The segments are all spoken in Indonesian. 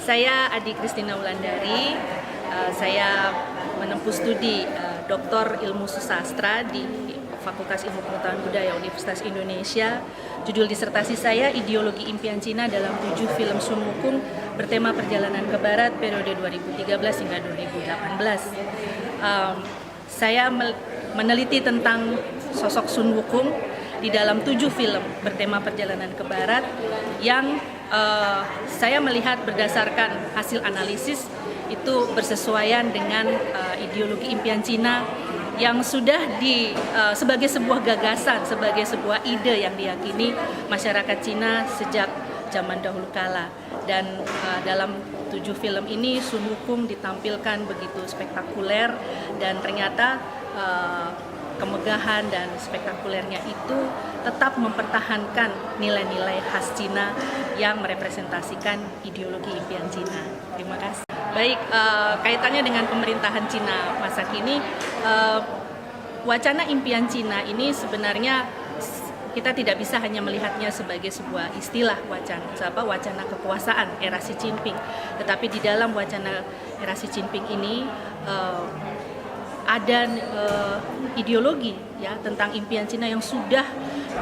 Saya Adi Kristina Wulandari. Saya menempuh studi Doktor Ilmu Sastra di Fakultas Ilmu Pengetahuan Budaya Universitas Indonesia. Judul disertasi saya Ideologi Impian Cina dalam 7 film Sun Wukong bertema perjalanan ke Barat periode 2013 hingga 2018. Saya meneliti tentang sosok Sun Wukong di dalam 7 film bertema perjalanan ke Barat yang saya melihat berdasarkan hasil analisis itu bersesuaian dengan ideologi impian Cina yang sudah sebagai sebuah gagasan, sebagai sebuah ide yang diyakini masyarakat Cina sejak zaman dahulu kala. Dan dalam 7 film ini Sun Wukong ditampilkan begitu spektakuler dan ternyata kemegahan dan spektakulernya itu tetap mempertahankan nilai-nilai khas Cina yang merepresentasikan ideologi impian Cina. Terima kasih. Baik, kaitannya dengan pemerintahan Cina masa kini, wacana impian Cina ini sebenarnya kita tidak bisa hanya melihatnya sebagai sebuah istilah wacana kekuasaan era Xi Jinping, tetapi di dalam wacana era Xi Jinping ini ada ideologi ya tentang impian Cina yang sudah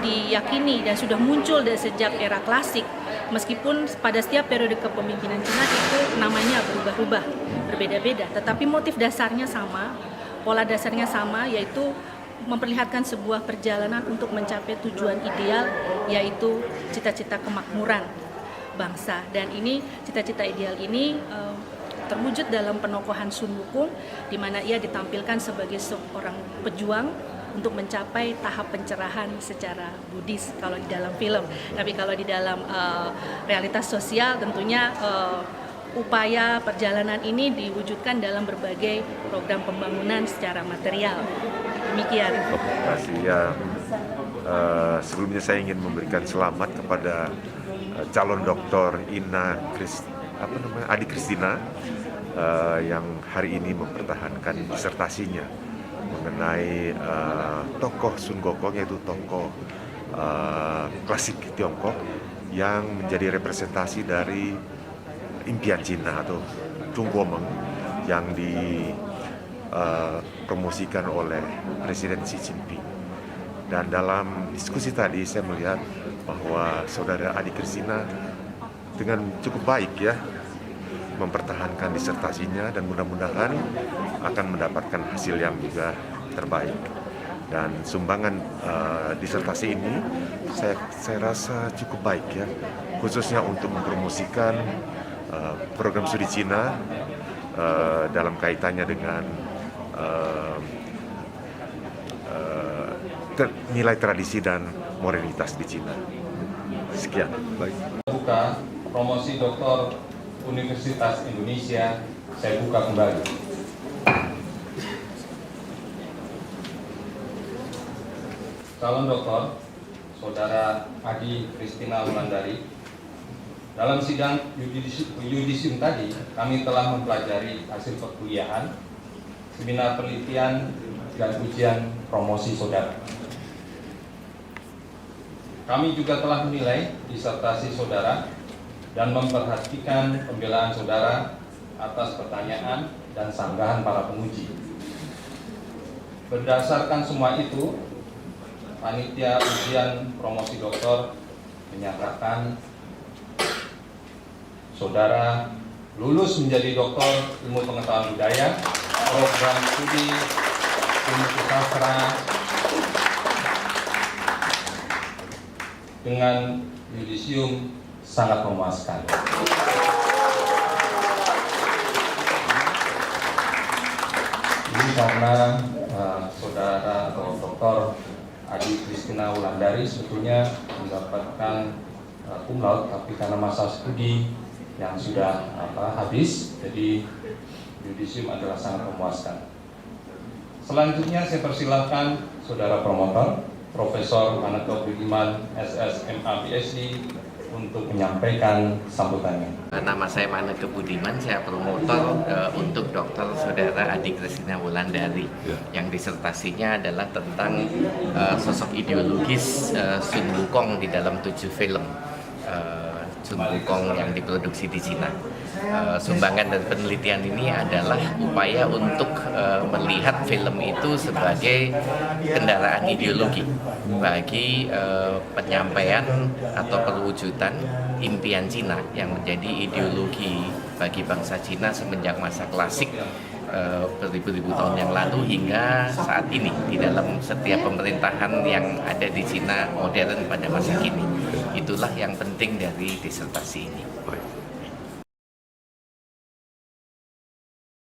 diyakini dan sudah muncul dari sejak era klasik, meskipun pada setiap periode kepemimpinan Cina itu namanya berubah-ubah, berbeda-beda, tetapi motif dasarnya sama, pola dasarnya sama, yaitu memperlihatkan sebuah perjalanan untuk mencapai tujuan ideal, yaitu cita-cita kemakmuran bangsa. Dan ini cita-cita ideal ini terwujud dalam penokohan Sun Wukong, di mana ia ditampilkan sebagai seorang pejuang untuk mencapai tahap pencerahan secara Buddhis kalau di dalam film. Tapi kalau di dalam realitas sosial tentunya upaya perjalanan ini diwujudkan dalam berbagai program pembangunan secara material. Demikian. Terima kasih. Ya, sebelumnya saya ingin memberikan selamat kepada calon doktor Adi Kristina yang hari ini mempertahankan disertasinya mengenai tokoh Sun Wukong, yaitu tokoh klasik Tiongkok yang menjadi representasi dari impian Cina atau Chung Kuo-meng yang dipromosikan oleh Presiden Xi Jinping. Dan dalam diskusi tadi saya melihat bahwa saudara Adi Kristina dengan cukup baik ya mempertahankan disertasinya dan mudah-mudahan akan mendapatkan hasil yang juga terbaik. Dan sumbangan disertasi ini saya rasa cukup baik ya, khususnya untuk mempromosikan program studi Cina dalam kaitannya dengan nilai tradisi dan modernitas di Cina. Sekian. Baik. Buka promosi doktor Universitas Indonesia, saya buka kembali. Calon doktor, Saudara Adi Kristina Wulandari. Dalam sidang yudisium tadi, kami telah mempelajari hasil perkuliahan, seminar penelitian, dan ujian promosi saudara. Kami juga telah menilai disertasi saudara dan memperhatikan pembelaan saudara atas pertanyaan dan sanggahan para penguji. Berdasarkan semua itu, panitia ujian promosi doktor menyatakan saudara lulus menjadi doktor ilmu pengetahuan budaya, program studi ilmu sastra dengan yudisium sangat memuaskan. Ini karena saudara atau Dr. Adi Kristina Wulandari sebetulnya mendapatkan cum laude, tapi karena masa studi yang sudah habis, jadi yudisium adalah sangat memuaskan. Selanjutnya saya persilahkan saudara promotor Profesor Maneka Budiman SSMA PhD untuk menyampaikan sambutannya. Nama saya Maneka Budiman, saya promotor untuk Dr. Saudara Adi Kristina Wulandari yang disertasinya adalah tentang sosok ideologis Sun Wukong di dalam 7 film Sun Wukong yang diproduksi di Cina. Sumbangan dari penelitian ini adalah upaya untuk melihat film itu sebagai kendaraan ideologi bagi penyampaian atau perwujudan impian Cina yang menjadi ideologi bagi bangsa Cina semenjak masa klasik beribu-ribu tahun yang lalu hingga saat ini di dalam setiap pemerintahan yang ada di Cina modern pada masa kini. Itulah yang penting dari disertasi ini.